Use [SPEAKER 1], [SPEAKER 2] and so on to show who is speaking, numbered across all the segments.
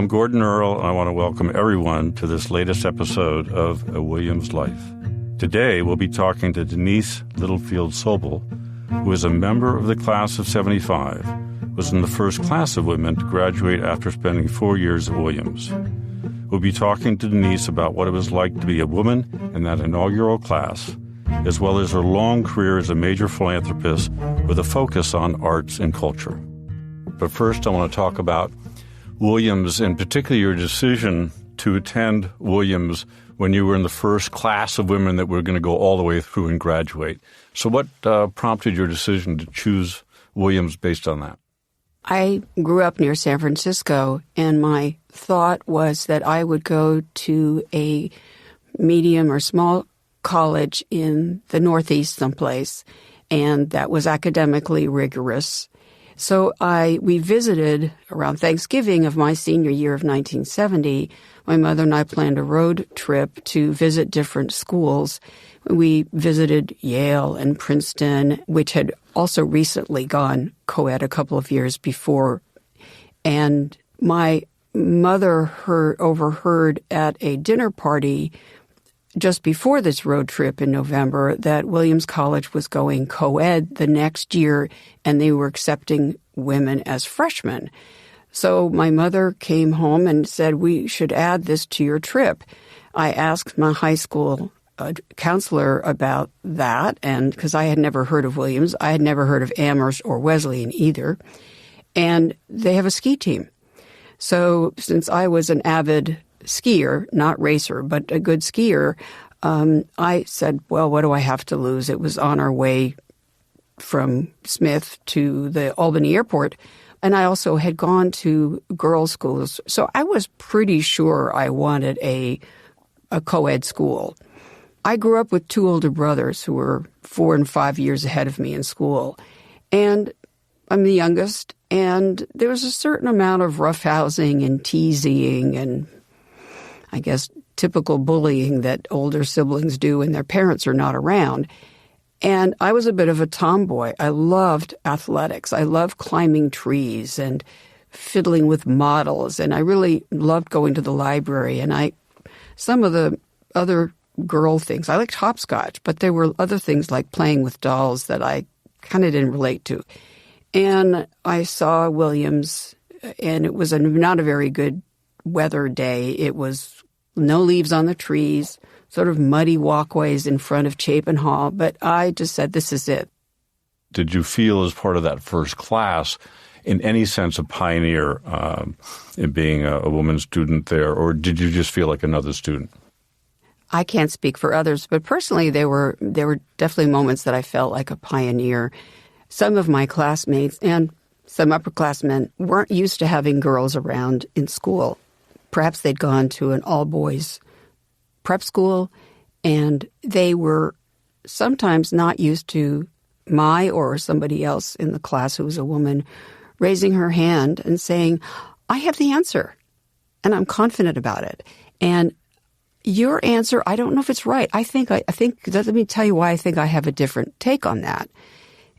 [SPEAKER 1] I'm Gordon Earl, and I want to welcome everyone to this latest episode of A Williams Life. Today, we'll be talking to Denise Littlefield Sobel, who is a member of the class of 75, was in the first class of women to graduate after spending 4 years at Williams. We'll be talking to Denise about what it was like to be a woman in that inaugural class, as well as her long career as a major philanthropist with a focus on arts and culture. But first, I want to talk about Williams, in particular your decision to attend Williams when you were in the first class of women that were going to go all the way through and graduate. So what prompted your decision to choose Williams based on that?
[SPEAKER 2] I grew up near San Francisco, and my thought was that I would go to a medium or small college in the Northeast someplace, and that was academically rigorous. So we visited around Thanksgiving of my senior year of 1970. My mother and I planned a road trip to visit different schools. We visited Yale and Princeton, which had also recently gone co-ed a couple of years before. And my mother overheard at a dinner party just before this road trip in November that Williams College was going co-ed the next year, and they were accepting women as freshmen. So my mother came home and said, we should add this to your trip. I asked my high school counselor about that, and because I had never heard of Williams, I had never heard of Amherst or Wesleyan either, and they have a ski team. So since I was an avid skier, not racer, but a good skier, I said, well, what do I have to lose? It was on our way from Smith to the Albany airport, and I also had gone to girls' schools, so I was pretty sure I wanted a co-ed school. I grew up with two older brothers who were 4 and 5 years ahead of me in school, and I'm the youngest, and there was a certain amount of roughhousing and teasing and I guess typical bullying that older siblings do when their parents are not around. And I was a bit of a tomboy. I loved athletics. I loved climbing trees and fiddling with models, and I really loved going to the library. And some of the other girl things, I liked hopscotch, but there were other things like playing with dolls that I kind of didn't relate to. And I saw Williams, and it was not a very good weather day. It was no leaves on the trees, sort of muddy walkways in front of Chapin Hall, but I just said, this is it.
[SPEAKER 1] Did you feel as part of that first class, in any sense, a pioneer in being a woman student there, or did you just feel like another student?
[SPEAKER 2] I can't speak for others, but personally there were definitely moments that I felt like a pioneer. Some of my classmates and some upperclassmen weren't used to having girls around in school. Perhaps they'd gone to an all-boys prep school, and they were sometimes not used to my or somebody else in the class who was a woman raising her hand and saying, I have the answer, and I'm confident about it. And your answer, I don't know if it's right. I think, let me tell you why I think I have a different take on that.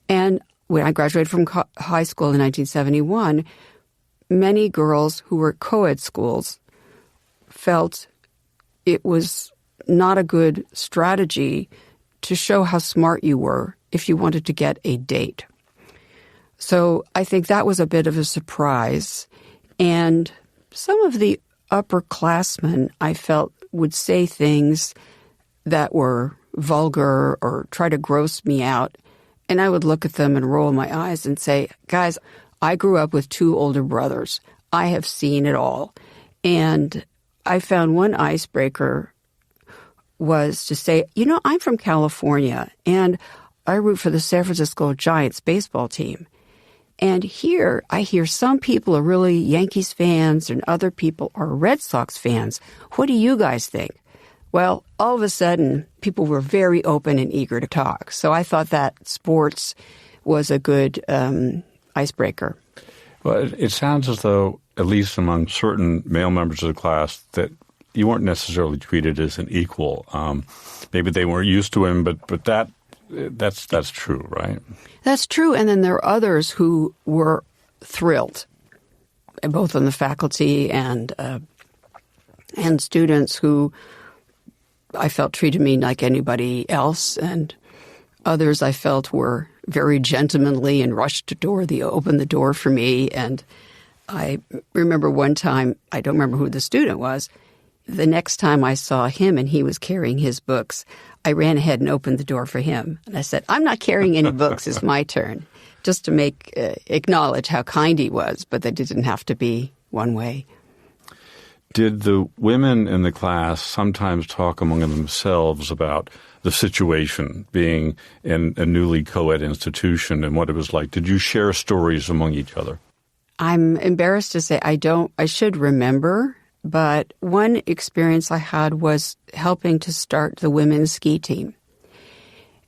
[SPEAKER 2] And when I graduated from high school in 1971, many girls who were co-ed schools felt it was not a good strategy to show how smart you were if you wanted to get a date. So I think that was a bit of a surprise. And some of the upperclassmen, I felt, would say things that were vulgar or try to gross me out. And I would look at them and roll my eyes and say, guys, I grew up with two older brothers. I have seen it all. And I found one icebreaker was to say, I'm from California, and I root for the San Francisco Giants baseball team. And here I hear some people are really Yankees fans and other people are Red Sox fans. What do you guys think? Well, all of a sudden, people were very open and eager to talk. So I thought that sports was a good icebreaker.
[SPEAKER 1] Well, it sounds as though, at least among certain male members of the class, that you weren't necessarily treated as an equal. Maybe they weren't used to him, but that's true, right?
[SPEAKER 2] That's true. And then there are others who were thrilled. both on the faculty and students who I felt treated me like anybody else, and others I felt were very gentlemanly and rushed to open the door for me. And I remember one time, I don't remember who the student was, the next time I saw him and he was carrying his books, I ran ahead and opened the door for him. And I said, I'm not carrying any books, it's my turn, just to acknowledge how kind he was, but that it didn't have to be one way.
[SPEAKER 1] Did the women in the class sometimes talk among themselves about the situation being in a newly co-ed institution and what it was like? Did you share stories among each other?
[SPEAKER 2] I'm embarrassed to say I should remember, but one experience I had was helping to start the women's ski team.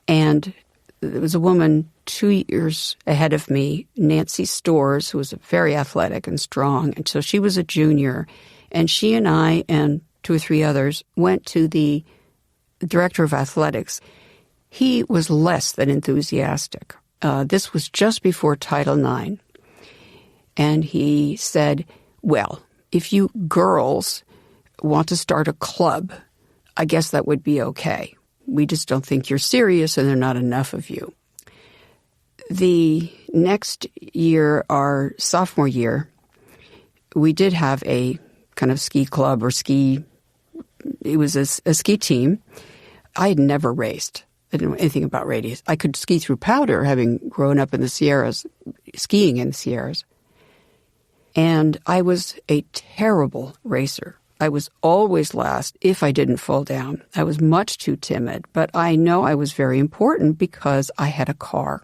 [SPEAKER 2] And there was a woman 2 years ahead of me, Nancy Storrs, who was very athletic and strong. And so she was a junior. And she and I and 2 or 3 others went to the director of athletics. He was less than enthusiastic. This was just before Title IX. And he said, well, if you girls want to start a club, I guess that would be okay. We just don't think you're serious and there are not enough of you. The next year, our sophomore year, we did have a kind of ski club it was a ski team. I had never raced. I didn't know anything about radius. I could ski through powder, having grown up in the Sierras, skiing in the Sierras. And I was a terrible racer. I was always last if I didn't fall down. I was much too timid, but I know I was very important because I had a car.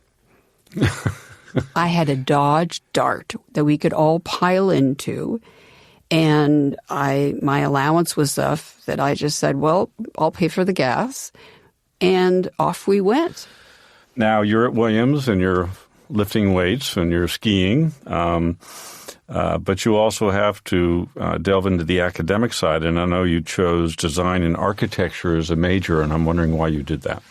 [SPEAKER 2] I had a Dodge Dart that we could all pile into, and my allowance was enough that I just said, well, I'll pay for the gas, and off we went.
[SPEAKER 1] Now, you're at Williams, and you're lifting weights, and you're skiing, but you also have to delve into the academic side, and I know you chose design and architecture as a major, and I'm wondering why you did that.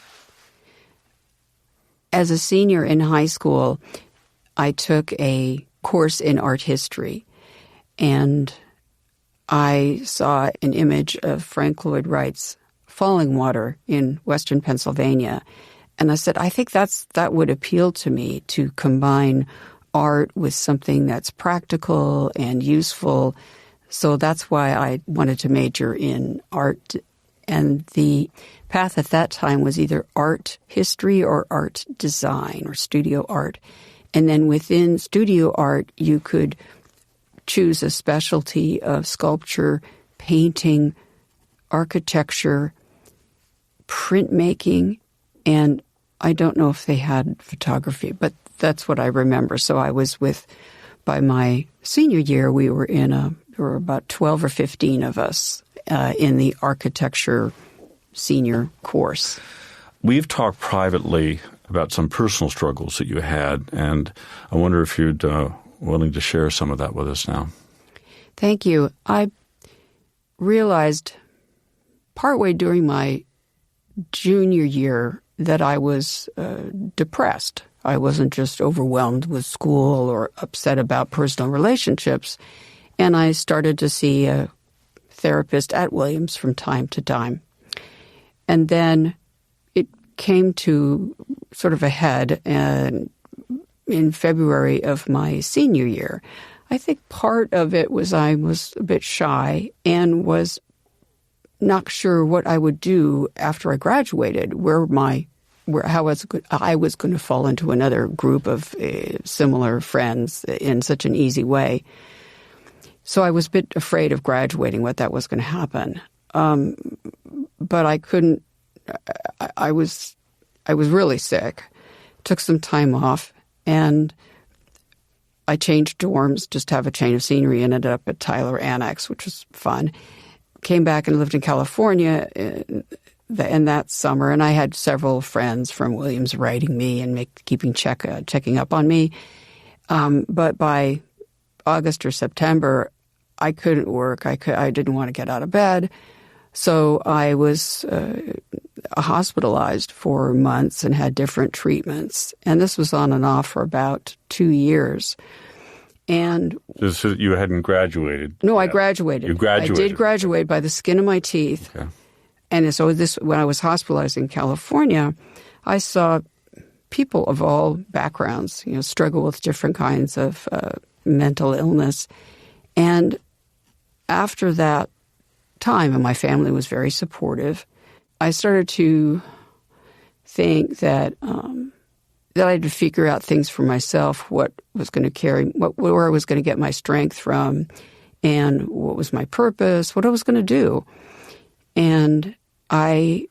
[SPEAKER 2] As a senior in high school, I took a course in art history, and I saw an image of Frank Lloyd Wright's Falling Water in western Pennsylvania, and I said, I think that would appeal to me, to combine art with something that's practical and useful. So that's why I wanted to major in art. And the path at that time was either art history or art design or studio art. And then within studio art, you could choose a specialty of sculpture, painting, architecture, printmaking, and I don't know if they had photography, but that's what I remember. So I was by my senior year, there were about 12 or 15 of us in the architecture senior course.
[SPEAKER 1] We've talked privately about some personal struggles that you had, and I wonder if you'd willing to share some of that with us now.
[SPEAKER 2] Thank you. I realized partway during my junior year that I was depressed. I wasn't just overwhelmed with school or upset about personal relationships, and I started to see a therapist at Williams from time to time. And then it came to sort of a head in February of my senior year. I think part of it was I was a bit shy and was not sure what I would do after I graduated, how I was going to fall into another group of similar friends in such an easy way. So I was a bit afraid of graduating, what that was going to happen. But I couldn't. I was really sick. Took some time off, and I changed dorms just to have a change of scenery, and ended up at Tyler Annex, which was fun. Came back and lived in California in that summer, and I had several friends from Williams writing me and checking up on me. But by August or September, I couldn't work. I didn't want to get out of bed. So I was hospitalized for months and had different treatments. And this was on and off for about 2 years. And
[SPEAKER 1] so you hadn't graduated?
[SPEAKER 2] No, I graduated.
[SPEAKER 1] You graduated.
[SPEAKER 2] I did graduate by the skin of my teeth.
[SPEAKER 1] Okay.
[SPEAKER 2] And so when I was hospitalized in California, I saw people of all backgrounds, struggle with different kinds of mental illness. And after that time, and my family was very supportive, I started to think that that I had to figure out things for myself, what was going to where I was going to get my strength from, and what was my purpose, what I was going to do. And I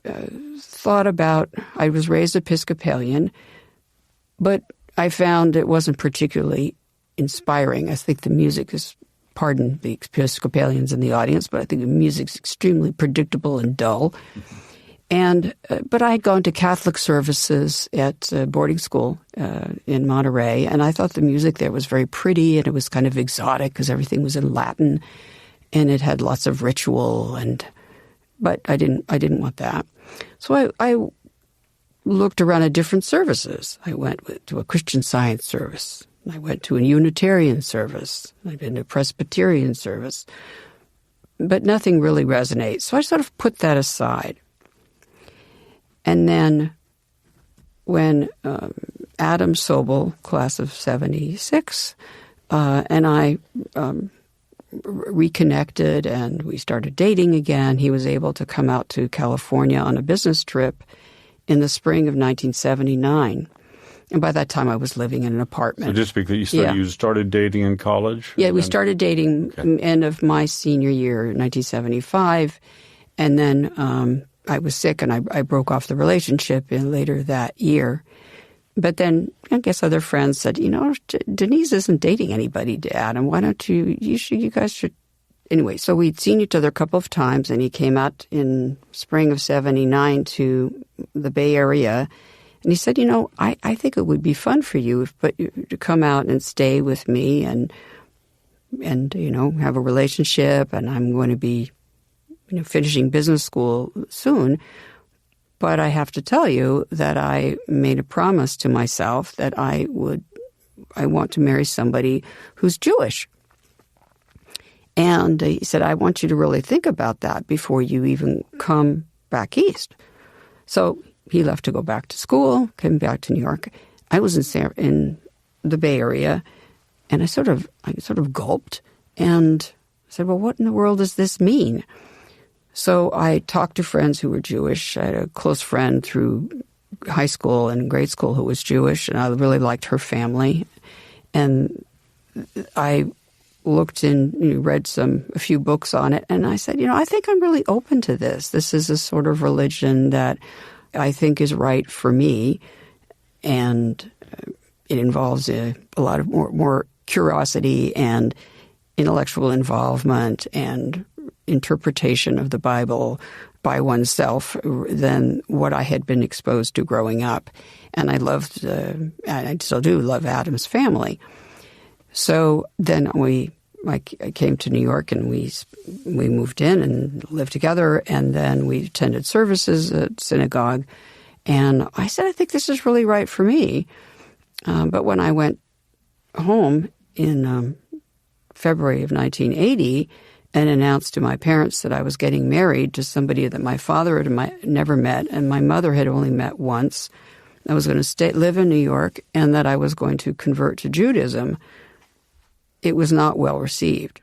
[SPEAKER 2] thought about, I was raised Episcopalian, but I found it wasn't particularly inspiring. I think the music is, pardon the Episcopalians in the audience, but I think the music's extremely predictable and dull. But I had gone to Catholic services at boarding school in Monterey, and I thought the music there was very pretty, and it was kind of exotic because everything was in Latin, and it had lots of ritual. But I didn't want that, so I looked around at different services. I went to a Christian Science service. I went to a Unitarian service. I've been to a Presbyterian service, but nothing really resonates. So I sort of put that aside. And then when Adam Sobel, class of 76, and I reconnected and we started dating again, he was able to come out to California on a business trip in the spring of 1979. And by that time, I was living in an apartment.
[SPEAKER 1] So just because you started dating in college?
[SPEAKER 2] Yeah, we started dating end of my senior year, 1975. And then I was sick and I broke off the relationship later that year. But then I guess other friends said, Denise isn't dating anybody, Adam. Why don't you guys should. Anyway, so we'd seen each other a couple of times, and he came out in spring of 79 to the Bay Area. And he said, I think it would be fun for you to come out and stay with me and have a relationship. And I'm going to be finishing business school soon. But I have to tell you that I made a promise to myself that I want to marry somebody who's Jewish. And he said, I want you to really think about that before you even come back east. So he left to go back to school, came back to New York. I was in the Bay Area, and I sort of gulped and said, well, what in the world does this mean? So I talked to friends who were Jewish. I had a close friend through high school and grade school who was Jewish, and I really liked her family. And I looked in, read a few books on it, and I said, I think I'm really open to this. This is a sort of religion that I think is right for me, and it involves a lot of more curiosity and intellectual involvement and interpretation of the Bible by oneself than what I had been exposed to growing up. And I loved, and I still do love Adam's family. So then I came to New York and we moved in and lived together, and then we attended services at synagogue. And I said, I think this is really right for me. But when I went home in February of 1980 and announced to my parents that I was getting married to somebody that my father had never met and my mother had only met once, I was going to live in New York, and that I was going to convert to Judaism, it was not well received.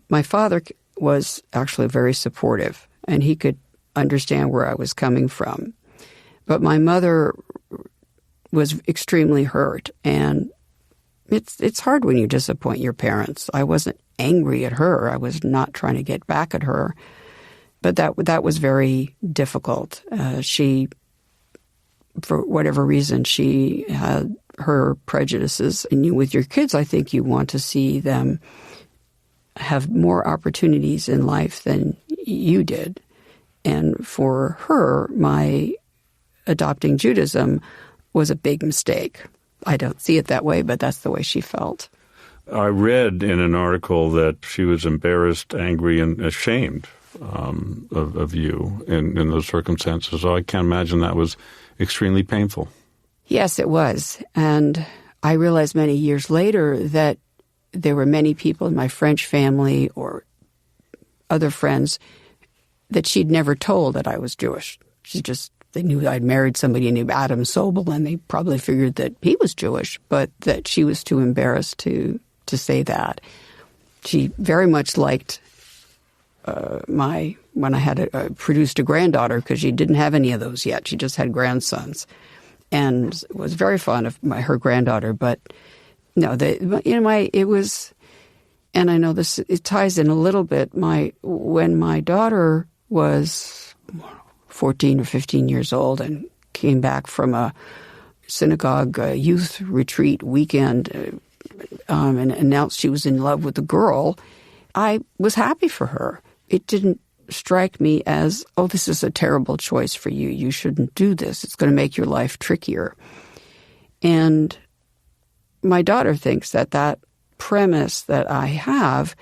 [SPEAKER 2] My father was actually very supportive, and he could understand where I was coming from. But my mother was extremely hurt, and it's hard when you disappoint your parents. I wasn't angry at her. I was not trying to get back at her. But that was very difficult. She, for whatever reason, she had her prejudices. And with your kids, I think you want to see them have more opportunities in life than you did. And for her, my adopting Judaism was a big mistake. I don't see it that way, but that's the way she felt.
[SPEAKER 1] I read in an article that she was embarrassed, angry, and ashamed of you in those circumstances. So I can't imagine that was extremely painful.
[SPEAKER 2] Yes, it was. And I realized many years later that there were many people in my French family or other friends that she'd never told that I was Jewish. They knew I'd married somebody named Adam Sobel, and they probably figured that he was Jewish, but that she was too embarrassed to say that. She very much liked when I had produced a granddaughter, because she didn't have any of those yet. She just had grandsons, and was very fond of her granddaughter. But no, it was, and I know it ties in a little bit. When my daughter was 14 or 15 years old and came back from a synagogue youth retreat weekend and announced she was in love with a girl, I was happy for her. It didn't strike me as, oh, this is a terrible choice for you. You shouldn't do this. It's going to make your life trickier. And my daughter thinks that premise that I have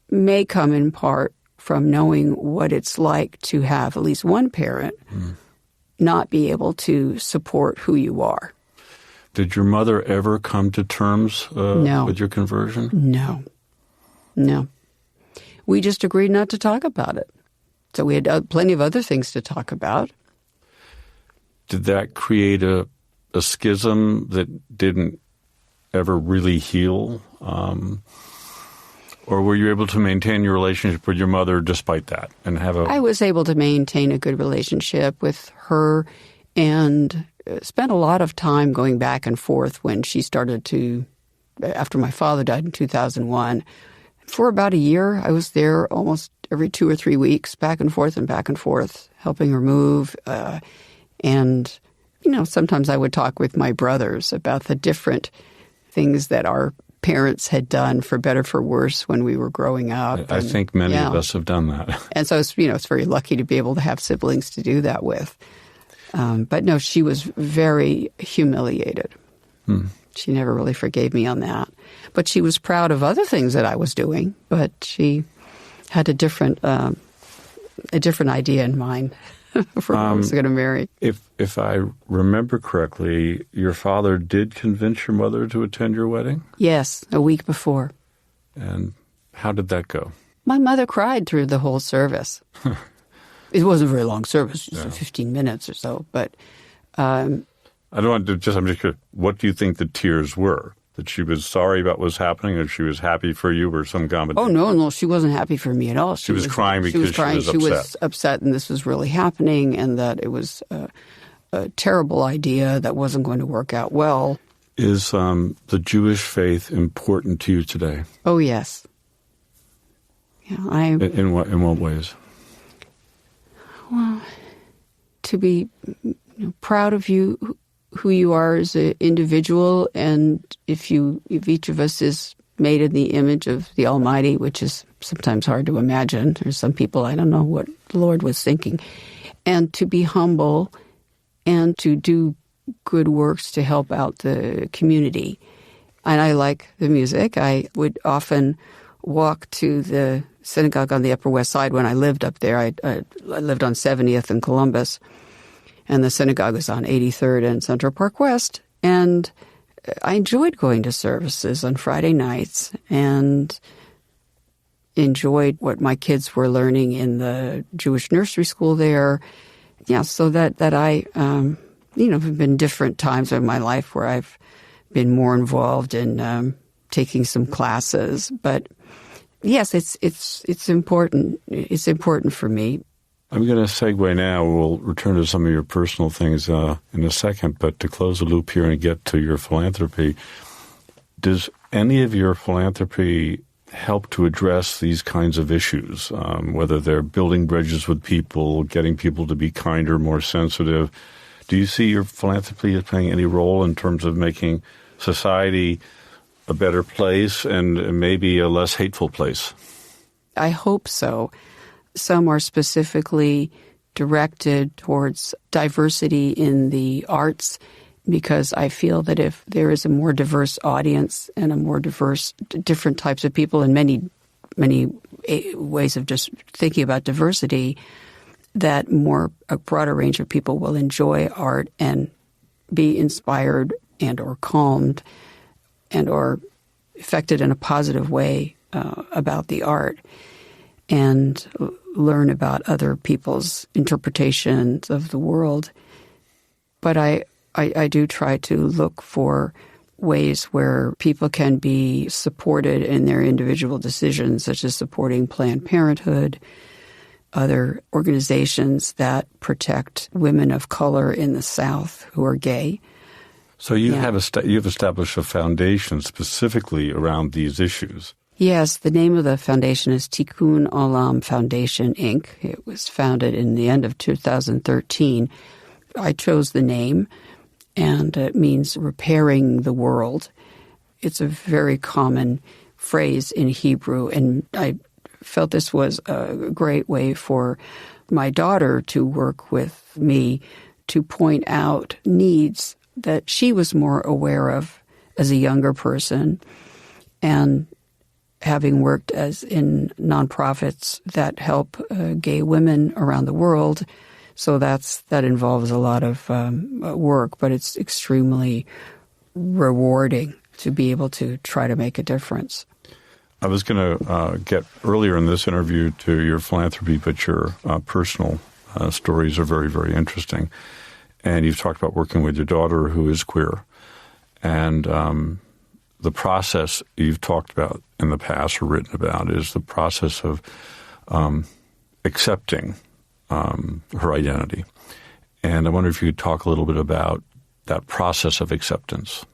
[SPEAKER 2] may come in part from knowing what it's like to have at least one parent not be able to support who you are.
[SPEAKER 1] Did your mother ever come to terms with your conversion?
[SPEAKER 2] No. We just agreed not to talk about it. So we had plenty of other things to talk about.
[SPEAKER 1] Did that create a schism that didn't ever really heal? Or were you able to maintain your relationship with your mother despite that? I
[SPEAKER 2] was able to maintain a good relationship with her and spent a lot of time going back and forth when she started to, after my father died in 2001. For about a year, I was there almost every 2 or 3 weeks, back and forth, helping her move. And, sometimes I would talk with my brothers about the different things that our parents had done, for better, for worse, when we were growing up.
[SPEAKER 1] I think many of us have done that.
[SPEAKER 2] And so, it's very lucky to be able to have siblings to do that with. But no, she was very humiliated. She never really forgave me on that. But she was proud of other things that I was doing, but she had a different idea in mind for who I was going to marry.
[SPEAKER 1] If I remember correctly, your father did convince your mother to attend your wedding?
[SPEAKER 2] Yes, a week before.
[SPEAKER 1] And how did that go?
[SPEAKER 2] My mother cried through the whole service. It wasn't a very long service, just 15 minutes or so. But
[SPEAKER 1] I'm just curious, what do you think the tears were? That she was sorry about what was happening, or she was happy for you, or some combination?
[SPEAKER 2] Oh, no, she wasn't happy for me at all.
[SPEAKER 1] She was crying because she was upset.
[SPEAKER 2] She was upset, and this was really happening, and that it was a terrible idea that wasn't going to work out well.
[SPEAKER 1] Is the Jewish faith important to you today?
[SPEAKER 2] Oh, yes. Yeah,
[SPEAKER 1] In what ways?
[SPEAKER 2] Well, to be proud of you, who you are as an individual, and if each of us is made in the image of the Almighty, which is sometimes hard to imagine. There's some people, I don't know what the Lord was thinking. And to be humble and to do good works to help out the community. And I like the music. I would often walk to the synagogue on the Upper West Side when I lived up there. I lived on 70th and Columbus, and the synagogue was on 83rd and Central Park West. And I enjoyed going to services on Friday nights and enjoyed what my kids were learning in the Jewish nursery school there. Yeah, so that I, have been different times in my life where I've been more involved in taking some classes. But yes, it's important. It's important for me.
[SPEAKER 1] I'm going to segue now. We'll return to some of your personal things in a second, but to close the loop here and get to your philanthropy, does any of your philanthropy help to address these kinds of issues, whether they're building bridges with people, getting people to be kinder, more sensitive? Do you see your philanthropy as playing any role in terms of making society a better place and maybe a less hateful place?
[SPEAKER 2] I hope so. Some are specifically directed towards diversity in the arts, because I feel that if there is a more diverse audience and a more diverse, different types of people and many ways of just thinking about diversity, that a broader range of people will enjoy art and be inspired and or calmed and or affected in a positive way about the art and learn about other people's interpretations of the world. But I do try to look for ways where people can be supported in their individual decisions, such as supporting Planned Parenthood, other organizations that protect women of color in the South who are gay.
[SPEAKER 1] So you've established a foundation specifically around these issues.
[SPEAKER 2] Yes, the name of the foundation is Tikkun Olam Foundation, Inc. It was founded in the end of 2013. I chose the name, and it means repairing the world. It's a very common phrase in Hebrew, and I felt this was a great way for my daughter to work with me to point out needs that she was more aware of as a younger person, and having worked as in nonprofits that help gay women around the world. So that involves a lot of work, but it's extremely rewarding to be able to try to make a difference.
[SPEAKER 1] I was going to get earlier in this interview to your philanthropy, but your personal stories are very, very interesting. And you've talked about working with your daughter who is queer. And the process you've talked about in the past or written about is the process of accepting her identity. And I wonder if you could talk a little bit about that process of acceptance.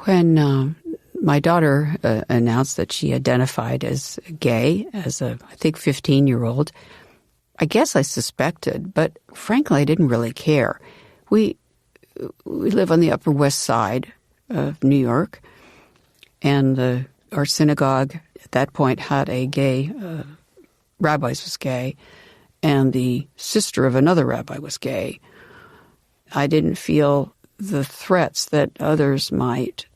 [SPEAKER 2] When my daughter announced that she identified as gay, as I think, 15-year-old, I guess I suspected, but frankly, I didn't really care. We live on the Upper West Side of New York, and our synagogue at that point had a gay, rabbis was gay, and the sister of another rabbi was gay. I didn't feel the threats that others might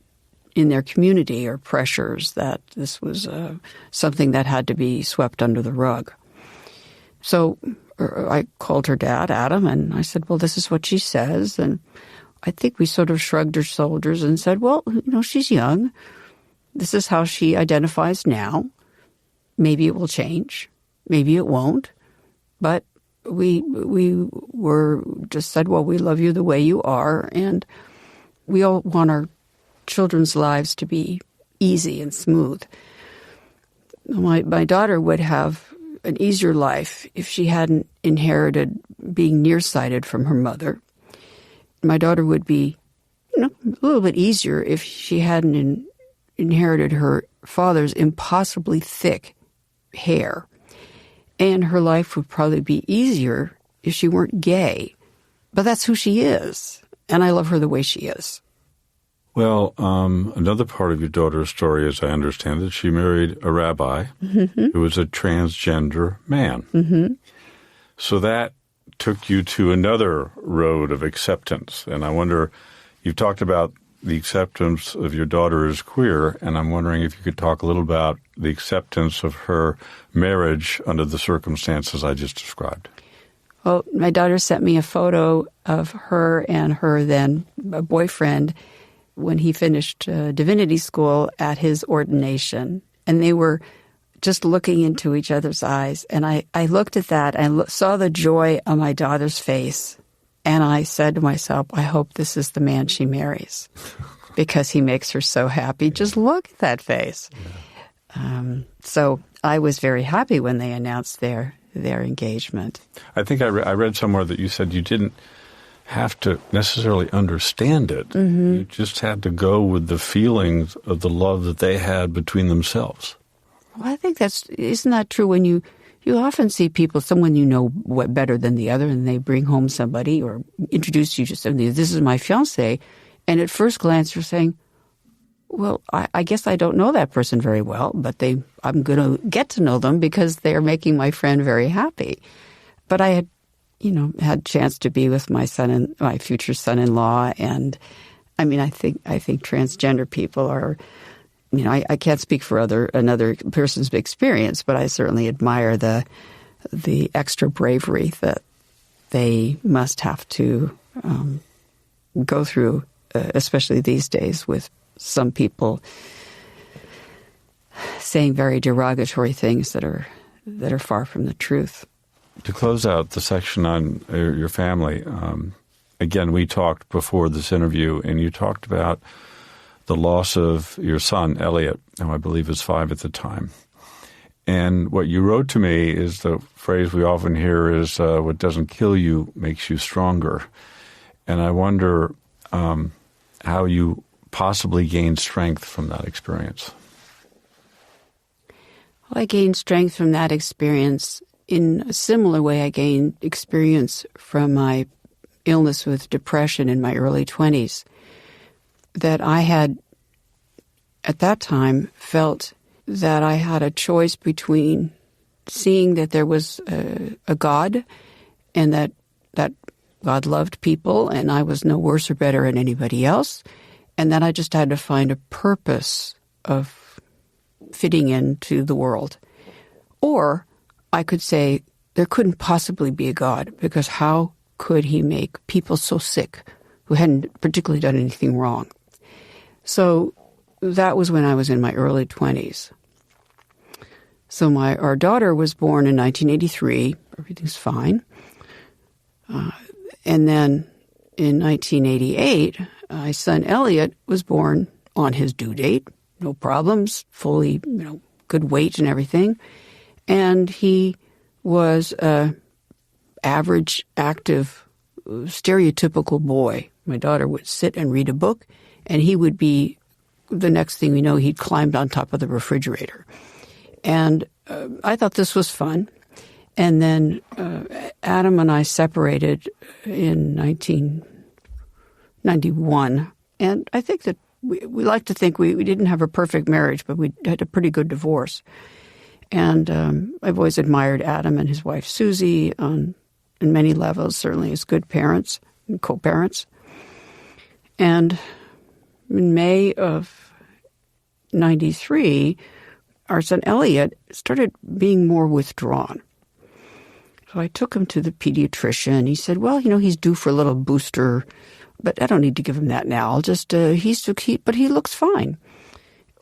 [SPEAKER 2] in their community or pressures that this was something that had to be swept under the rug. So I called her dad, Adam, and I said, well, this is what she says. And I think we sort of shrugged our shoulders and said, well, she's young. This is how she identifies now. Maybe it will change. Maybe it won't. But we were just said, well, we love you the way you are. And we all want our children's lives to be easy and smooth. My daughter would have an easier life if she hadn't inherited being nearsighted from her mother. My daughter would be, a little bit easier if she hadn't inherited her father's impossibly thick hair. And her life would probably be easier if she weren't gay. But that's who she is, and I love her the way she is.
[SPEAKER 1] Well, another part of your daughter's story, as I understand it, she married a rabbi who was a transgender man. Mm-hmm. So that took you to another road of acceptance. And I wonder, you've talked about the acceptance of your daughter as queer, and I'm wondering if you could talk a little about the acceptance of her marriage under the circumstances I just described.
[SPEAKER 2] Well, my daughter sent me a photo of her and her then boyfriend when he finished divinity school at his ordination. And they were just looking into each other's eyes. And I looked at that and saw the joy on my daughter's face. And I said to myself, I hope this is the man she marries because he makes her so happy. Just look at that face. Yeah. So I was very happy when they announced their engagement.
[SPEAKER 1] I think I read somewhere that you said you didn't have to necessarily understand it. Mm-hmm. You just had to go with the feelings of the love that they had between themselves.
[SPEAKER 2] Well, I think isn't that true when you often see people, someone you know better than the other, and they bring home somebody or introduce you to somebody, this is my fiancé, and at first glance you're saying, well, I guess I don't know that person very well, but I'm going to get to know them because they're making my friend very happy. But I had a chance to be with my future son-in-law, and I mean, I think transgender people are, I can't speak for another person's experience, but I certainly admire the extra bravery that they must have to go through, especially these days with some people saying very derogatory things that are far from the truth.
[SPEAKER 1] To close out the section on your family, again, we talked before this interview, and you talked about the loss of your son, Elliot, who I believe was 5 at the time. And what you wrote to me is the phrase we often hear is, what doesn't kill you makes you stronger. And I wonder how you possibly gained strength from that experience.
[SPEAKER 2] Well, I gained strength from that experience in a similar way I gained experience from my illness with depression in my early 20s, that I had, at that time, felt that I had a choice between seeing that there was a God and that God loved people and I was no worse or better than anybody else, and that I just had to find a purpose of fitting into the world. Or I could say there couldn't possibly be a God, because how could he make people so sick who hadn't particularly done anything wrong? So that was when I was in my early 20s. So our daughter was born in 1983. Everything's fine. And then in 1988, my son Elliot was born on his due date. No problems, fully, good weight and everything. And he was an average, active, stereotypical boy. My daughter would sit and read a book, and he would be, the next thing we know, he'd climbed on top of the refrigerator. And I thought this was fun. And then Adam and I separated in 1991. And I think that we like to think we didn't have a perfect marriage, but we had a pretty good divorce. And I've always admired Adam and his wife Susie in many levels, certainly as good parents and co-parents. And in May of 93, our son Elliot started being more withdrawn. So I took him to the pediatrician. He said, well, he's due for a little booster, but I don't need to give him that now. I'll just, but he looks fine.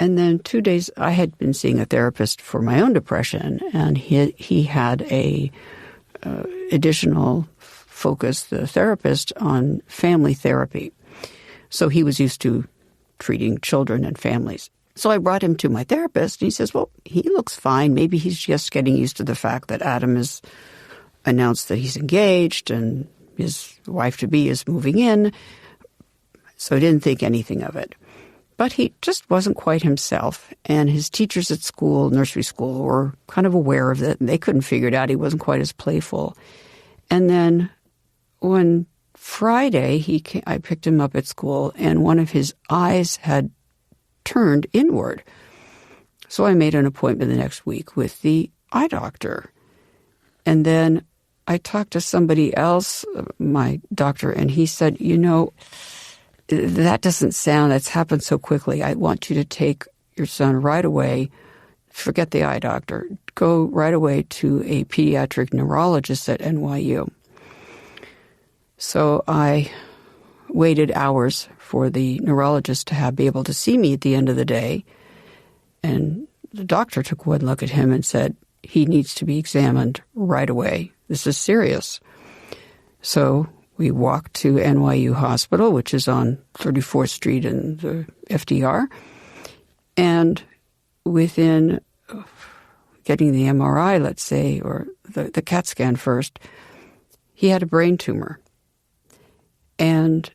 [SPEAKER 2] And then 2 days, I had been seeing a therapist for my own depression, and he had a additional focus, the therapist, on family therapy. So he was used to treating children and families. So I brought him to my therapist, and he says, well, he looks fine. Maybe he's just getting used to the fact that Adam has announced that he's engaged and his wife-to-be is moving in. So I didn't think anything of it. But he just wasn't quite himself, and his teachers at school, nursery school, were kind of aware of it, and they couldn't figure it out. He wasn't quite as playful. And then one Friday, I picked him up at school, and one of his eyes had turned inward. So I made an appointment the next week with the eye doctor. And then I talked to somebody else, my doctor, and he said, that's happened so quickly. I want you to take your son right away. Forget the eye doctor. Go right away to a pediatric neurologist at NYU. So I waited hours for the neurologist to be able to see me at the end of the day. And the doctor took one look at him and said, he needs to be examined right away. This is serious. So we walked to NYU Hospital, which is on 34th Street in the FDR. And within getting the MRI, let's say, or the CAT scan first, he had a brain tumor. And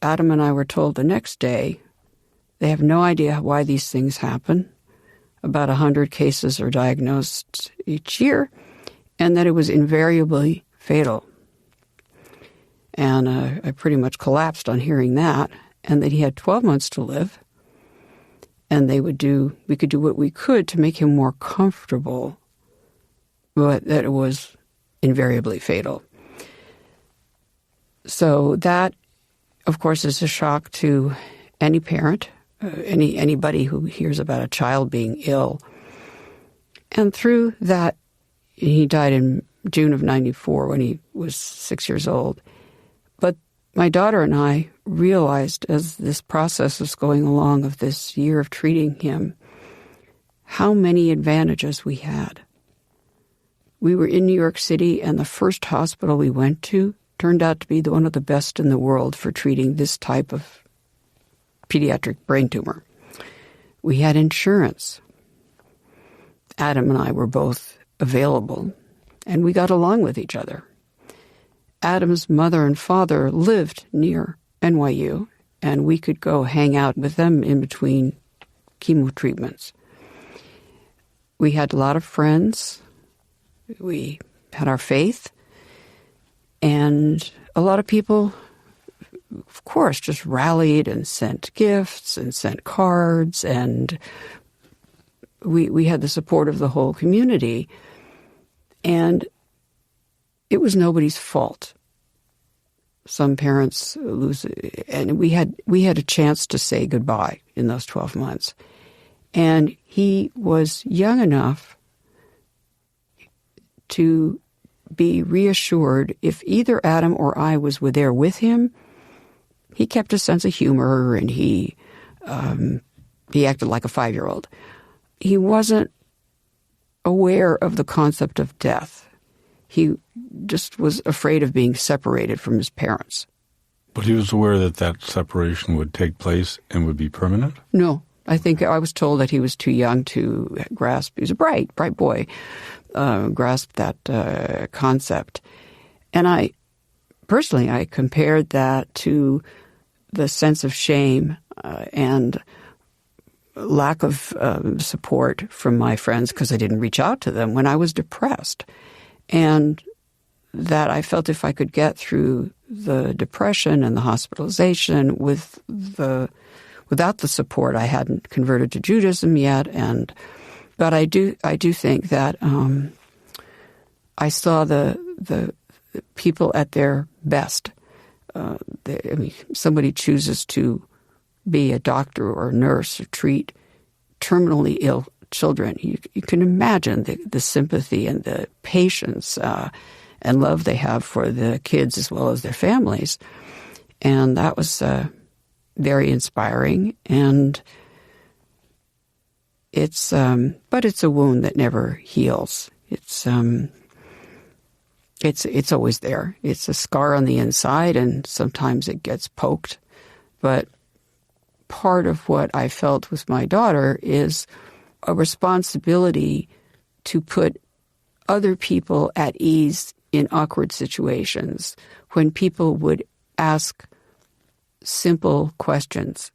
[SPEAKER 2] Adam and I were told the next day they have no idea why these things happen. About 100 cases are diagnosed each year, and that it was invariably fatal. And I pretty much collapsed on hearing that, and that he had 12 months to live, and we could do what we could to make him more comfortable, but that it was invariably fatal. So that, of course, is a shock to any parent, anybody who hears about a child being ill. And through that, he died in June of 94 when he was 6 years old. But my daughter and I realized as this process was going along of this year of treating him how many advantages we had. We were in New York City, and the first hospital we went to turned out to be one of the best in the world for treating this type of pediatric brain tumor. We had insurance. Adam and I were both available, and we got along with each other. Adam's mother and father lived near NYU, and we could go hang out with them in between chemo treatments. We had a lot of friends. We had our faith. And a lot of people, of course, just rallied and sent gifts and sent cards, and we had the support of the whole community. And it was nobody's fault. Some parents lose, and we had a chance to say goodbye in those 12 months. And he was young enough to be reassured if either Adam or I were there with him. He kept a sense of humor, and he acted like a 5-year-old. He wasn't aware of the concept of death. He just was afraid of being separated from his parents.
[SPEAKER 1] But he was aware that that separation would take place and would be permanent?
[SPEAKER 2] No. I think I was told that he was too young to grasp. He was a bright boy, grasp that concept. And I compared that to the sense of shame and lack of support from my friends because I didn't reach out to them when I was depressed. And that I felt if I could get through the depression and the hospitalization without the support, I hadn't converted to Judaism yet. But I do think that I saw the people at their best. Somebody chooses to be a doctor or a nurse or treat terminally ill children. You can imagine the sympathy and the patience and love they have for the kids as well as their families. And that was very inspiring. And but it's a wound that never heals. It's always there. It's a scar on the inside, and sometimes it gets poked. But part of what I felt with my daughter is a responsibility to put other people at ease in awkward situations when people would ask simple questions,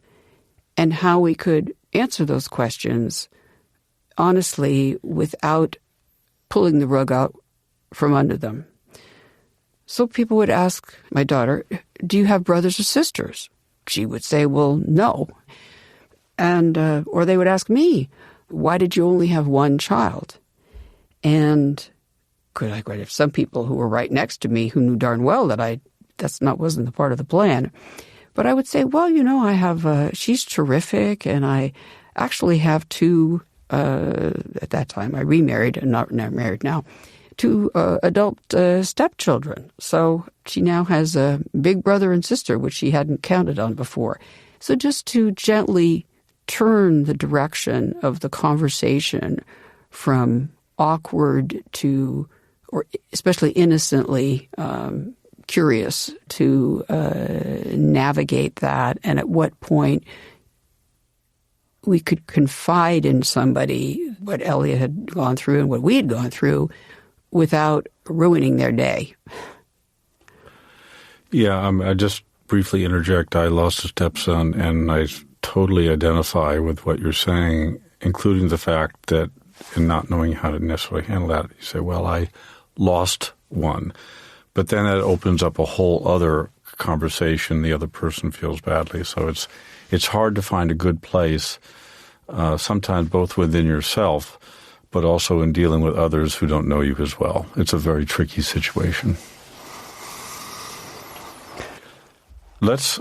[SPEAKER 2] and how we could answer those questions honestly without pulling the rug out from under them. So people would ask my daughter, "Do you have brothers or sisters?" She would say, "Well, no." And or they would ask me, "Why did you only have one child?" And I have some people who were right next to me who knew darn well that wasn't the part of the plan. But I would say, well, I have, she's terrific, and I actually have two, at that time I remarried and not married now, two adult stepchildren. So she now has a big brother and sister, which she hadn't counted on before. So just to gently turn the direction of the conversation from awkward to, or especially innocently curious, to navigate that, and at what point we could confide in somebody what Elliot had gone through and what we had gone through without ruining their day.
[SPEAKER 1] Yeah, I just briefly interject. I lost a stepson, and I totally identify with what you're saying, including the fact that in not knowing how to necessarily handle that, you say, well, I lost one. But then that opens up a whole other conversation. The other person feels badly. So it's hard to find a good place, sometimes both within yourself, but also in dealing with others who don't know you as well. It's a very tricky situation. Let's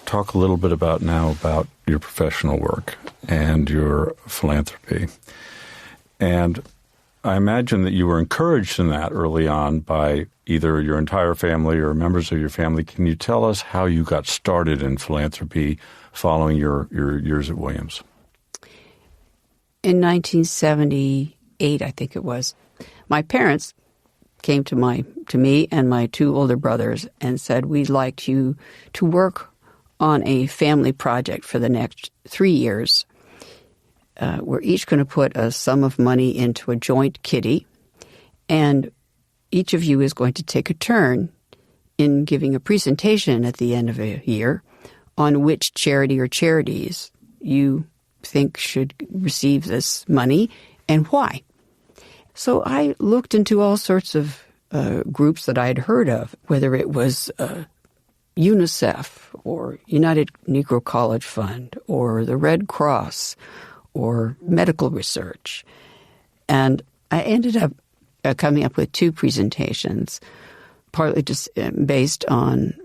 [SPEAKER 1] talk a little bit about your professional work and your philanthropy. And I imagine that you were encouraged in that early on by either your entire family or members of your family. Can you tell us how you got started in philanthropy following your years at Williams?
[SPEAKER 2] In 1978, I think it was, my parents came to me and my two older brothers and said, we'd like you to work on a family project for the next 3 years. We're each going to put a sum of money into a joint kitty, and each of you is going to take a turn in giving a presentation at the end of a year on which charity or charities you think should receive this money and why. So I looked into all sorts of groups that I had heard of, whether it was UNICEF or United Negro College Fund or the Red Cross or medical research. And I ended up coming up with 2 presentations, partly just based on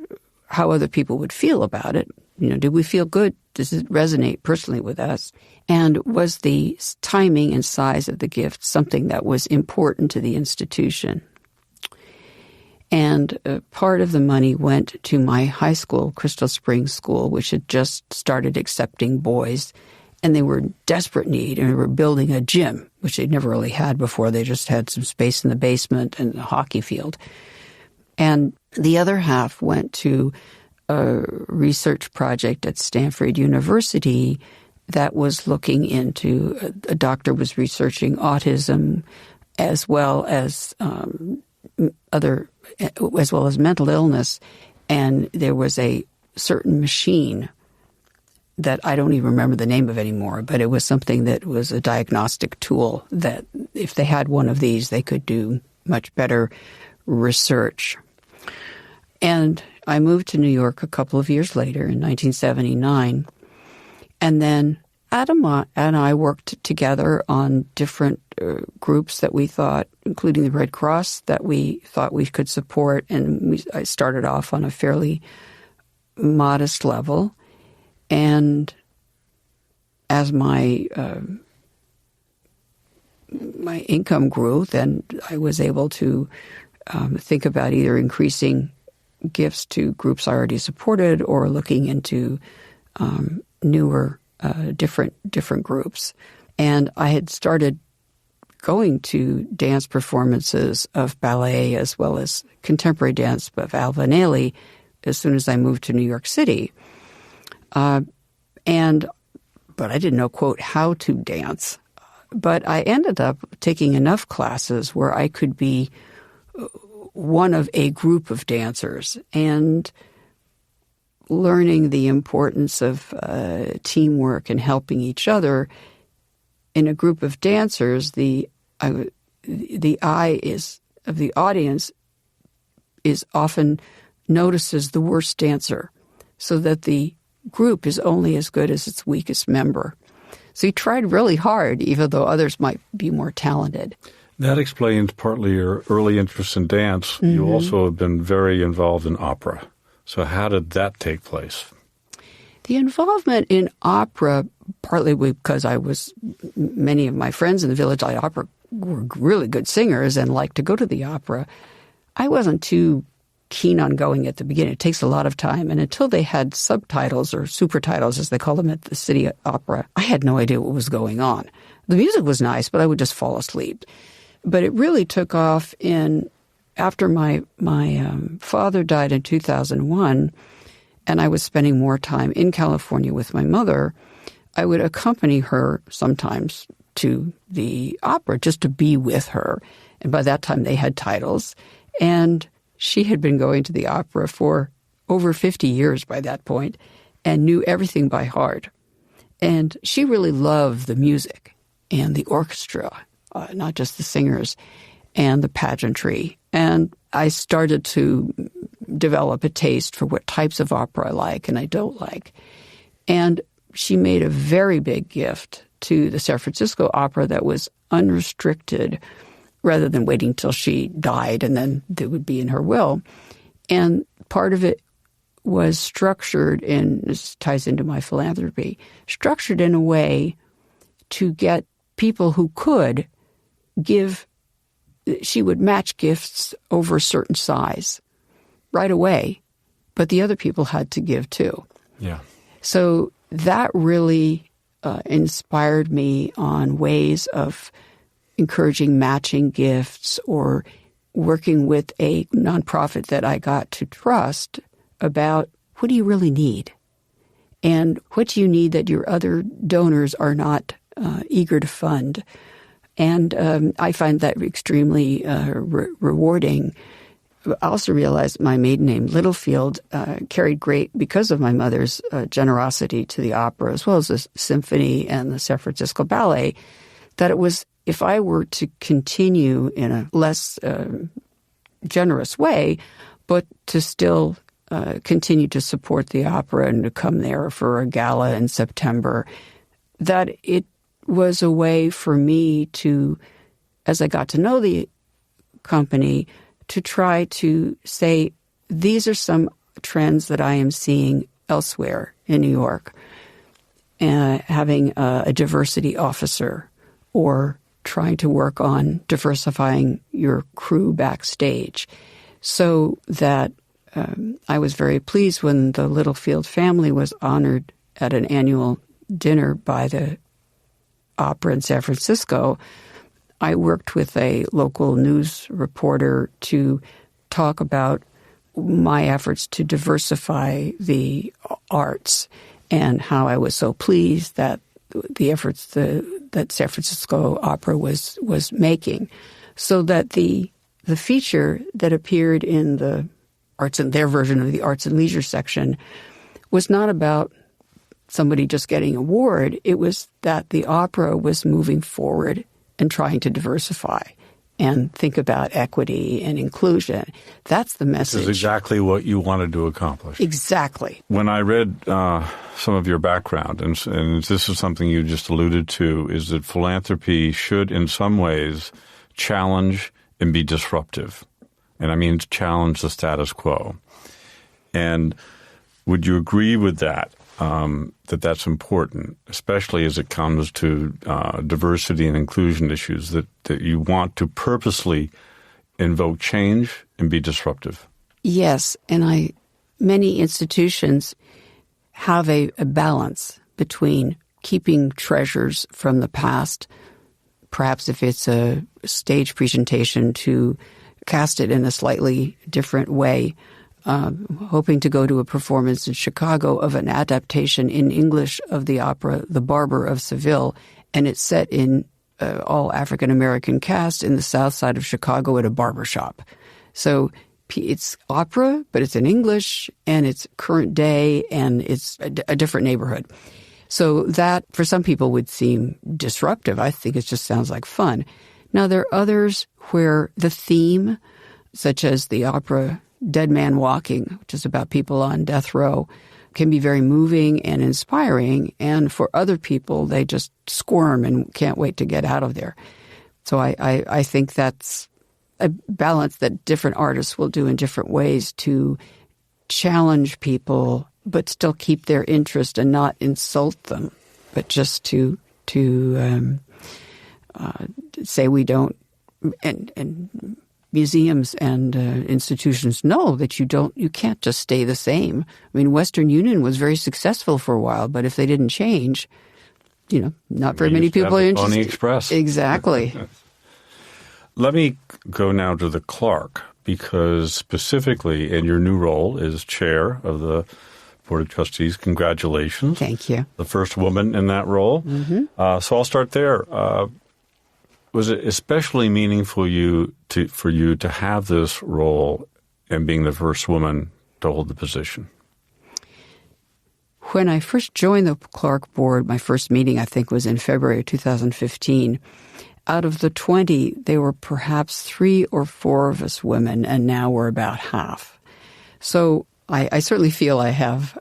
[SPEAKER 2] how other people would feel about it. You know, did we feel good? Does it resonate personally with us? And was the timing and size of the gift something that was important to the institution? And part of the money went to my high school, Crystal Springs School, which had just started accepting boys. And they were in desperate need, and they were building a gym, which they'd never really had before. They just had some space in the basement and a hockey field. And the other half went to a research project at Stanford University that was looking into, a doctor was researching autism as well as mental illness. And there was a certain machine that I don't even remember the name of anymore, but it was something that was a diagnostic tool that if they had one of these, they could do much better research. And I moved to New York a couple of years later in 1979, and then Adam and I worked together on different groups that we thought, including the Red Cross, that we thought we could support, and I started off on a fairly modest level. And as my income grew, then I was able to think about either increasing gifts to groups I already supported or looking into newer, different groups. And I had started going to dance performances of ballet as well as contemporary dance of Alvin Ailey as soon as I moved to New York City. But I didn't know, quote, how to dance. But I ended up taking enough classes where I could be one of a group of dancers and learning the importance of teamwork and helping each other. In a group of dancers, the eye of the audience is often notices the worst dancer, so that the group is only as good as its weakest member. So he tried really hard, even though others might be more talented.
[SPEAKER 1] That explains partly your early interest in dance. Mm-hmm. You also have been very involved in opera. So how did that take place?
[SPEAKER 2] The involvement in opera, partly because many of my friends in the Village Light Opera were really good singers and liked to go to the opera. I wasn't too keen on going at the beginning. It takes a lot of time. And until they had subtitles or super titles, as they call them at the City Opera, I had no idea what was going on. The music was nice, but I would just fall asleep. But it really took off after my father died in 2001, and I was spending more time in California with my mother. I would accompany her sometimes to the opera just to be with her. And by that time, they had titles. And she had been going to the opera for over 50 years by that point and knew everything by heart. And she really loved the music and the orchestra, not just the singers, and the pageantry. And I started to develop a taste for what types of opera I like and I don't like. And she made a very big gift to the San Francisco Opera that was unrestricted, rather than waiting till she died and then it would be in her will. And part of it was structured this ties into my philanthropy, structured in a way to get people who could give she would match gifts over a certain size right away, but the other people had to give too.
[SPEAKER 1] Yeah.
[SPEAKER 2] So that really inspired me on ways of encouraging matching gifts or working with a nonprofit that I got to trust about what do you really need and what do you need that your other donors are not eager to fund. And I find that extremely rewarding. I also realized my maiden name, Littlefield, carried great because of my mother's generosity to the opera, as well as the symphony and the San Francisco Ballet, that it was, if I were to continue in a less generous way, but to still continue to support the opera and to come there for a gala in September, that it was a way for me to, as I got to know the company, to try to say, these are some trends that I am seeing elsewhere in New York. Having a diversity officer or trying to work on diversifying your crew backstage. So that I was very pleased when the Littlefield family was honored at an annual dinner by the opera in San Francisco. I worked with a local news reporter to talk about my efforts to diversify the arts and how I was so pleased that the efforts that San Francisco Opera was making, so that the feature that appeared in the arts and their version of the arts and leisure section was not about somebody just getting an award. It was that the opera was moving forward and trying to diversify and think about equity and inclusion. That's the message.
[SPEAKER 1] This is exactly what you wanted to accomplish.
[SPEAKER 2] Exactly.
[SPEAKER 1] When I read some of your background, and this is something you just alluded to, is that philanthropy should in some ways challenge and be disruptive. And I mean challenge the status quo. And would you agree with that? That's important, especially as it comes to diversity and inclusion issues, that you want to purposely invoke change and be disruptive.
[SPEAKER 2] Yes, and many institutions have a balance between keeping treasures from the past, perhaps if it's a stage presentation, to cast it in a slightly different way. Hoping to go to a performance in Chicago of an adaptation in English of the opera The Barber of Seville, and it's set in all African-American cast in the south side of Chicago at a barber shop. So it's opera, but it's in English, and it's current day, and it's a different neighborhood. So that, for some people, would seem disruptive. I think it just sounds like fun. Now, there are others where the theme, such as the opera Dead Man Walking, which is about people on death row, can be very moving and inspiring. And for other people, they just squirm and can't wait to get out of there. So I think that's a balance that different artists will do in different ways to challenge people, but still keep their interest and not insult them, but just to say we don't, and museums and institutions know that you can't just stay the same. I mean, Western Union was very successful for a while, but if they didn't change, not very many people are interested.
[SPEAKER 1] Pony Express.
[SPEAKER 2] Exactly.
[SPEAKER 1] Let me go now to the Clark, because specifically in your new role as chair of the Board of Trustees, congratulations.
[SPEAKER 2] Thank you.
[SPEAKER 1] The first woman in that role. Mm-hmm. So I'll start there. Was it especially meaningful for you to have this role and being the first woman to hold the position?
[SPEAKER 2] When I first joined the Clark Board, my first meeting, I think, was in February of 2015. Out of the 20, there were perhaps 3 or 4 of us women, and now we're about half. So I certainly feel I have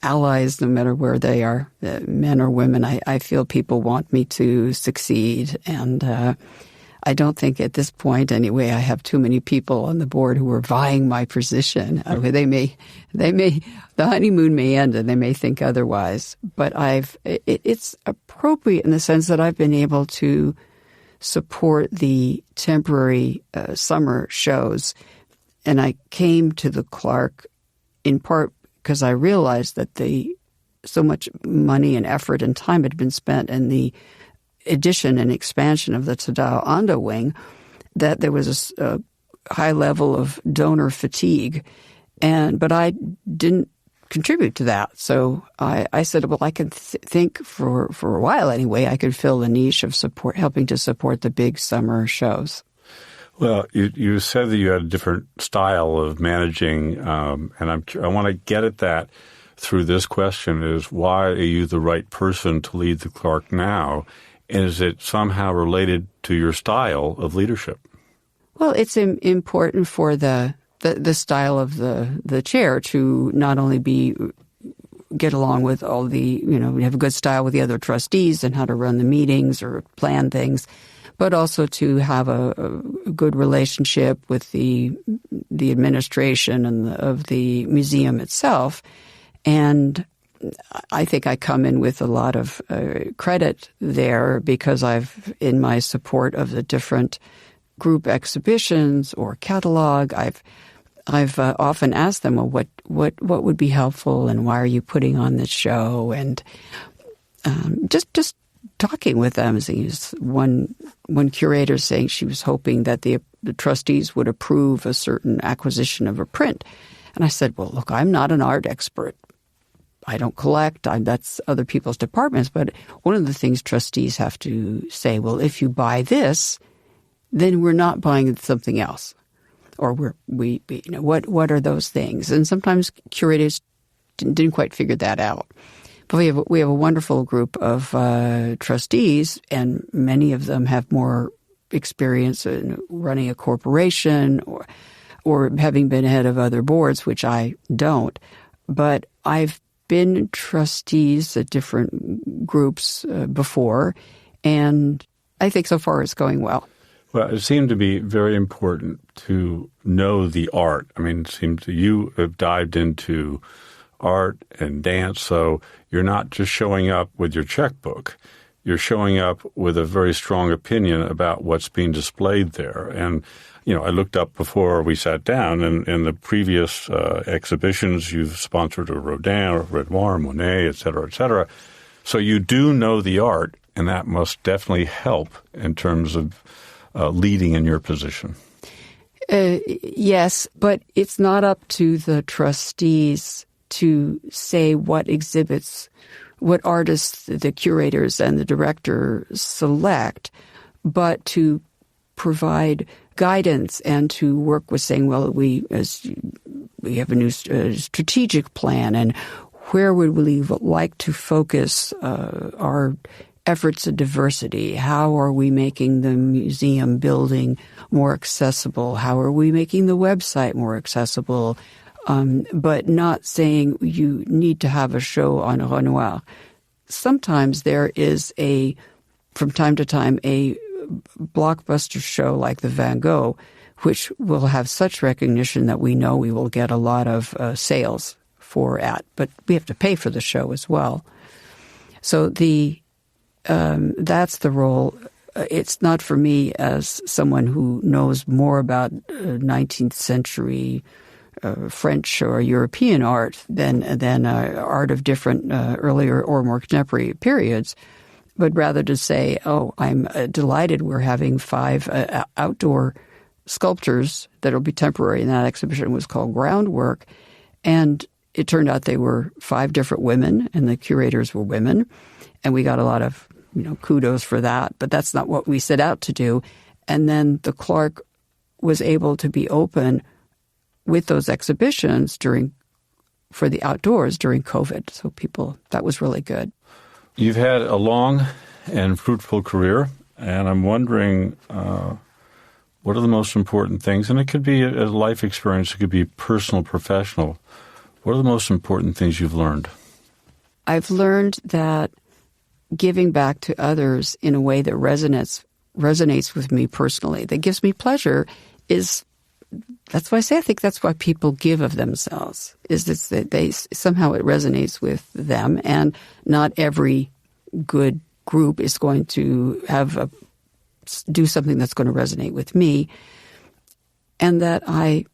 [SPEAKER 2] allies, no matter where they are, men or women. I feel people want me to succeed, and I don't think at this point, anyway, I have too many people on the board who are vying my position. They may, the honeymoon may end, and they may think otherwise. But it's appropriate in the sense that I've been able to support the temporary summer shows. And I came to the Clark in part because I realized that so much money and effort and time had been spent in the addition and expansion of the Tadao Ando wing that there was a high level of donor fatigue. But I didn't contribute to that. So I said, well, I could think for a while anyway, I could fill the niche of helping to support the big summer shows.
[SPEAKER 1] Well, you said that you had a different style of managing, and I want to get at that through this question is, why are you the right person to lead the Clark now? And is it somehow related to your style of leadership?
[SPEAKER 2] Well, it's important for the style of the chair to not only get along with all the, have a good style with the other trustees and how to run the meetings or plan things, but also to have a good relationship with the administration and of the museum itself. And I think I come in with a lot of credit there because in my support of the different group exhibitions or catalog, I've often asked them, well, what would be helpful and why are you putting on this show? And just talking with them. One curator saying she was hoping that the trustees would approve a certain acquisition of a print. And I said, well, look, I'm not an art expert. I don't collect. That's other people's departments. But one of the things trustees have to say, well, if you buy this, then we're not buying something else. Or what are those things? And sometimes curators didn't quite figure that out. But we have a wonderful group of trustees, and many of them have more experience in running a corporation or having been head of other boards, which I don't. But I've been trustees at different groups before, and I think so far it's going well.
[SPEAKER 1] Well, it seemed to be very important to know the art. I mean, it seems you have dived into art and dance, so you're not just showing up with your checkbook. You're showing up with a very strong opinion about what's being displayed there. And, I looked up before we sat down, and in the previous exhibitions, you've sponsored a Rodin, Renoir, Monet, et cetera, et cetera. So you do know the art, and that must definitely help in terms of leading in your position.
[SPEAKER 2] Yes, but it's not up to the trustees to say what exhibits, what artists the curators and the director select, but to provide guidance and to work with saying, well, we have a new strategic plan, and where would we like to focus our efforts of diversity? How are we making the museum building more accessible? How are we making the website more accessible? But not saying you need to have a show on Renoir. Sometimes there is from time to time, a blockbuster show like the Van Gogh, which will have such recognition that we know we will get a lot of sales for it. But we have to pay for the show as well. So that's the role. It's not for me as someone who knows more about 19th century French or European art than art of different earlier or more contemporary periods, but rather to say, I'm delighted we're having 5 outdoor sculptures that will be temporary. And that exhibition was called Groundwork. And it turned out they were 5 different women, and the curators were women. And we got a lot of kudos for that, but that's not what we set out to do. And then the Clark was able to be open with those exhibitions for the outdoors during COVID. So that was really good.
[SPEAKER 1] You've had a long and fruitful career, and I'm wondering what are the most important things? And it could be a life experience, it could be personal, professional. What are the most important things you've learned?
[SPEAKER 2] I've learned that giving back to others in a way that resonates with me personally, that gives me pleasure, that's why I say I think that's why people give of themselves, is that somehow it resonates with them, and not every good group is going to have do something that's going to resonate with me. And that I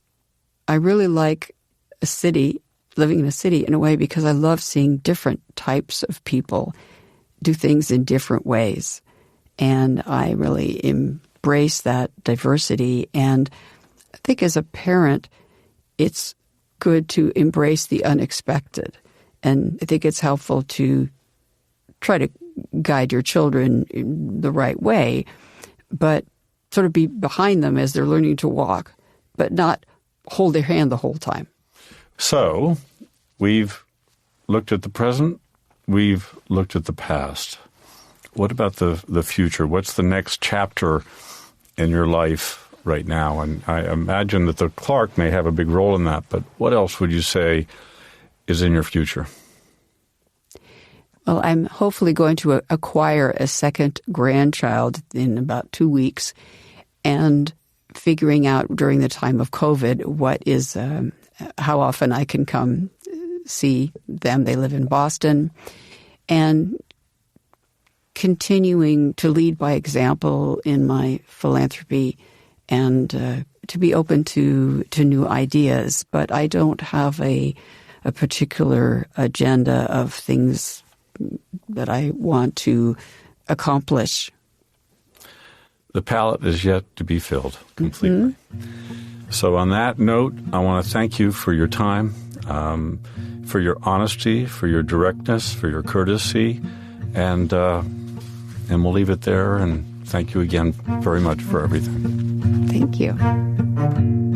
[SPEAKER 2] really like a city, living in a city in a way, because I love seeing different types of people do things in different ways. And I really embrace that diversity. And I think as a parent, it's good to embrace the unexpected. And I think it's helpful to try to guide your children in the right way, but sort of be behind them as they're learning to walk, but not hold their hand the whole time.
[SPEAKER 1] So we've looked at the present, we've looked at the past. What about the future? What's the next chapter in your life right now? And I imagine that the Clark may have a big role in that, but what else would you say is in your future?
[SPEAKER 2] Well, I'm hopefully going to acquire a second grandchild in about 2 weeks, and figuring out during the time of COVID what is how often I can come see them. They live in Boston, and continuing to lead by example in my philanthropy, and to be open to new ideas. But I don't have a particular agenda of things that I want to accomplish.
[SPEAKER 1] The palette is yet to be filled completely. Mm-hmm. So on that note, I want to thank you for your time, for your honesty, for your directness, for your courtesy, and we'll leave it there. And thank you again very much for everything.
[SPEAKER 2] Thank you.